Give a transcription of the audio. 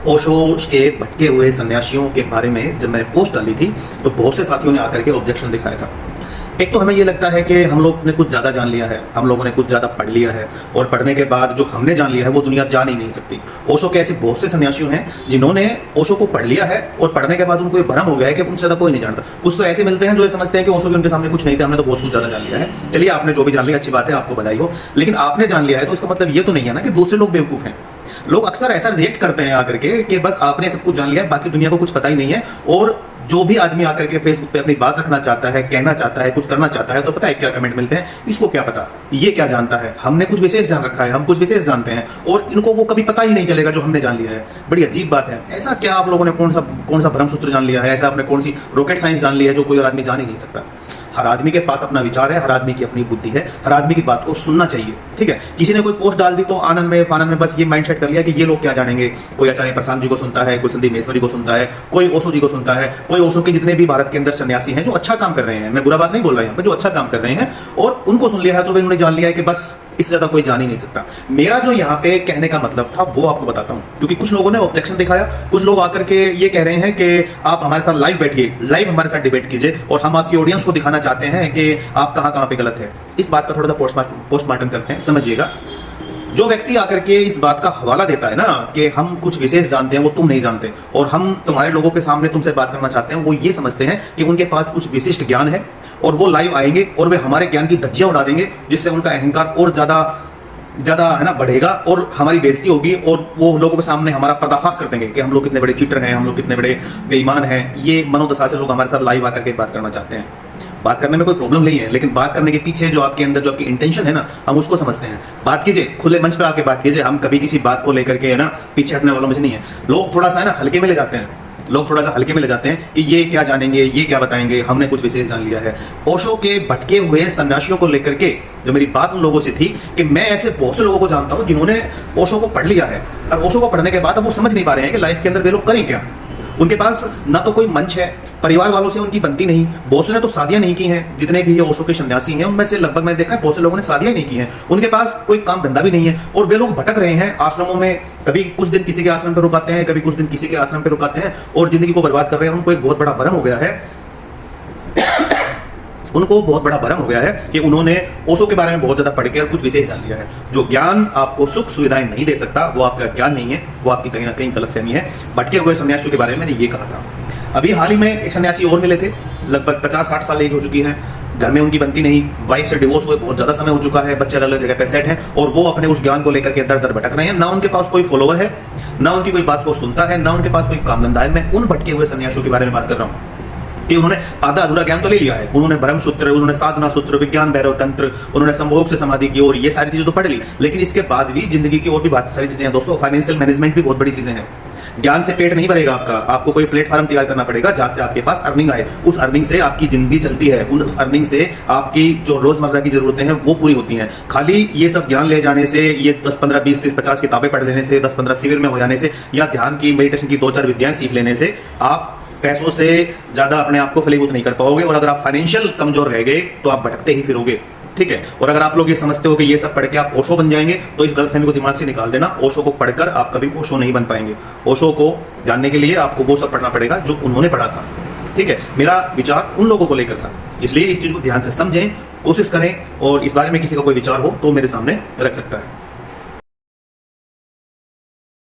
ओशो के भटके हुए सन्यासियों के बारे में जब मैंने पोस्ट डाली थी तो बहुत से साथियों ने आकर के ऑब्जेक्शन दिखाया था। एक तो हमें ये लगता है कि हम लोग ने कुछ ज़्यादा जान लिया है, हम लोगों ने कुछ ज़्यादा पढ़ लिया है और पढ़ने के बाद जो हमने जान लिया है वो दुनिया जान ही नहीं सकती। ओशो के ऐसे बहुत से सन्यासियों हैं जिन्होंने ओशो को पढ़ लिया है और पढ़ने के बाद उनको ये भ्रम हो गया है कि उनसे ज़्यादा कोई नहीं जानता। कुछ तो ऐसे मिलते हैं जो ये समझते हैं कि ओशो भी उनके सामने कुछ नहीं था, हमने तो बहुत कुछ ज़्यादा जान लिया है। चलिए, आपने जो भी जान लिया अच्छी बात है, आपको बधाई हो। लेकिन आपने जान लिया है तो इसका मतलब ये तो नहीं है ना कि दूसरे लोग बेवकूफ़ हैं। लोग अक्सर ऐसा रिएक्ट करते हैं आकर के कि बस आपने सब कुछ जान लिया है, बाकी दुनिया को कुछ पता ही नहीं है। और जो भी आदमी आकर के फेसबुक पे अपनी बात रखना चाहता है, कहना चाहता है, कुछ करना चाहता है, तो पता है क्या कमेंट मिलते हैं, इसको क्या पता, ये क्या जानता है, हमने कुछ विशेष जान रखा है, हम कुछ विशेष जानते हैं और इनको वो कभी पता ही नहीं चलेगा जो हमने जान लिया है। बड़ी अजीब बात है। ऐसा क्या आप लोगों ने कौन सा ब्रह्मसूत्र जान लिया है, ऐसा आपने कौन सी रॉकेट साइंस जान ली है जो कोई और आदमी जान ही नहीं सकता। हर आदमी के पास अपना विचार है, हर आदमी की अपनी बुद्धि है, हर आदमी की बात को सुनना चाहिए। ठीक है, किसी ने कोई पोस्ट डाल दी तो आनंद में फानंद में बस ये माइंडसेट कर लिया कि ये लोग क्या जानेंगे। कोई आचार्य प्रशांत जी को सुनता है, कोई संदीप महेश्वरी को सुनता है, कोई ओशो जी को सुनता है, कोई ओशो के जितने भी भारत के अंदर सन्यासी हैं जो अच्छा काम कर रहे हैं, मैं बुरा बात नहीं बोल रहा हूं, जो अच्छा काम कर रहे हैं और उनको सुन लिया है तो उन्होंने जान लिया है कि बस इससे ज्यादा कोई जान ही नहीं सकता। मेरा जो यहाँ पे कहने का मतलब था वो आपको बताता हूँ, क्योंकि कुछ लोगों ने ऑब्जेक्शन दिखाया, कुछ लोग आकर के ये कह रहे हैं कि आप हमारे साथ लाइव बैठिए, लाइव हमारे साथ डिबेट कीजिए और हम आपकी ऑडियंस को दिखाना चाहते हैं कि आप कहां पे गलत है। इस बात का थोड़ा सा पोस्टमार्टम करते हैं, समझिएगा। जो व्यक्ति आकर के इस बात का हवाला देता है ना कि हम कुछ विशेष जानते हैं वो तुम नहीं जानते और हम तुम्हारे लोगों के सामने तुमसे बात करना चाहते हैं, वो ये समझते हैं कि उनके पास कुछ विशिष्ट ज्ञान है और वो लाइव आएंगे और वे हमारे ज्ञान की धज्जियां उड़ा देंगे, जिससे उनका अहंकार और ज्यादा है ना बढ़ेगा और हमारी बेइज्जती होगी और वो लोगों के सामने हमारा पर्दाफाश कर देंगे कि हम लोग कितने बड़े चीटर हैं, हम लोग कितने बड़े बेईमान हैं। ये मनोदशा से लोग हमारे साथ लाइव आकर के बात करना चाहते हैं। बात करने में कोई प्रॉब्लम नहीं है, लेकिन बात करने के पीछे जो आपके अंदर जो आपकी इंटेंशन है ना, हम उसको समझते हैं। बात कीजिए, खुले मंच पे आके बात कीजिए, हम कभी किसी बात को लेकर के है ना पीछे हटने वालों में से नहीं है। लोग थोड़ा सा है ना हल्के में ले जाते हैं, लोग थोड़ा सा हल्के में ले जाते हैं कि ये क्या जानेंगे, ये क्या बताएंगे, हमने कुछ विशेष जान लिया है। ओशो के भटके हुए सन्यासियों को लेकर के जो मेरी बात उन लोगों से थी कि मैं ऐसे बहुत से लोगों को जानता हूं जिन्होंने ओशो को पढ़ लिया है और ओशो को पढ़ने के बाद अब वो समझ नहीं पा रहे हैं कि लाइफ के अंदर वे लोग करें क्या। उनके पास ना तो कोई मंच है, परिवार वालों से उनकी बनती नहीं, बहुत से ने तो शादियां नहीं की हैं। जितने भी ये ओशो के सन्यासी हैं उनमें से लगभग मैंने देखा है बहुत से लोगों ने शादियां नहीं की हैं। उनके पास कोई काम धंधा भी नहीं है और वे लोग भटक रहे हैं आश्रमों में, कभी कुछ दिन किसी के आश्रम पर रुकाते हैं, कभी कुछ दिन किसी के आश्रम पर रुकाते हैं और जिंदगी को बर्बाद कर रहे हैं। उनको एक बहुत बड़ा भ्रम हो गया है उनको बहुत बड़ा भ्रम हो गया है कि उन्होंने ओशो के बारे में बहुत ज्यादा पढ़ के और कुछ विशेष जान लिया है। जो ज्ञान आपको सुख सुविधाएं नहीं दे सकता वो आपका ज्ञान नहीं है, वो आपकी कहीं ना कहीं गलतफहमी है। भटके हुए सन्यासियों के बारे में मैंने ये कहा था। अभी हाल ही में एक सन्यासी और मिले थे, लगभग 50-60 साल एज हो चुकी है, घर में उनकी बनती नहीं, वाइफ से डिवोर्स हुए बहुत ज्यादा समय हो चुका है, बच्चे अलग अलग जगह पे सेट हैं और वो अपने उस ज्ञान को लेकर के दर दर भटक रहे हैं। ना उनके पास कोई फॉलोवर है, ना उनकी कोई बात को सुनता है, ना उनके पास कोई काम धंधा है। मैं उन भटके हुए सन्यासियों के बारे में बात कर रहा हूँ कि उन्होंने आधा अधूरा ज्ञान तो ले लिया है, उन्होंने ब्रह्म सूत्र, उन्होंने साधना सूत्र, विज्ञान भैरव तंत्र, उन्होंने संभोग से समाधि की और ये सारी चीजें तो पढ़ ली, लेकिन इसके बाद भी जिंदगी की और भी बहुत सारी चीजें हैं दोस्तों। फाइनेंशियल मैनेजमेंट भी बहुत बड़ी चीजें हैं। ज्ञान से पेट नहीं भरेगा आपका, आपको कोई प्लेटफॉर्म तैयार करना पड़ेगा जहां से आपके पास अर्निंग आए, उस अर्निंग से आपकी जिंदगी चलती है, उस अर्निंग से आपकी जो रोजमर्रा की जरूरतें हैं वो पूरी होती हैं। खाली ये सब ज्ञान ले जाने से, ये 10, 15, 20, 30, 50 किताबें पढ़ लेने से, 10, 15 शिविर में हो जाने से या ध्यान की मेडिटेशन की 2-4 विद्याएं सीख लेने से आप पैसों से ज्यादा अपने आप को फलीभूत नहीं कर पाओगे और अगर आप फाइनेंशियल कमजोर रह गए तो आप भटकते ही फिरोगे। ठीक है, और अगर आप लोग ये समझते हो कि ये सब पढ़ के आप ओशो बन जाएंगे तो इस गलतफहमी को दिमाग से निकाल देना। ओशो को पढ़कर आप कभी ओशो नहीं बन पाएंगे। ओशो को जानने के लिए आपको वो सब पढ़ना पड़ेगा जो उन्होंने पढ़ा था। ठीक है, मेरा विचार उन लोगों को लेकर था, इसलिए इस चीज को ध्यान से समझें, कोशिश करें और इस बारे में किसी का कोई विचार हो तो मेरे सामने रख सकता है।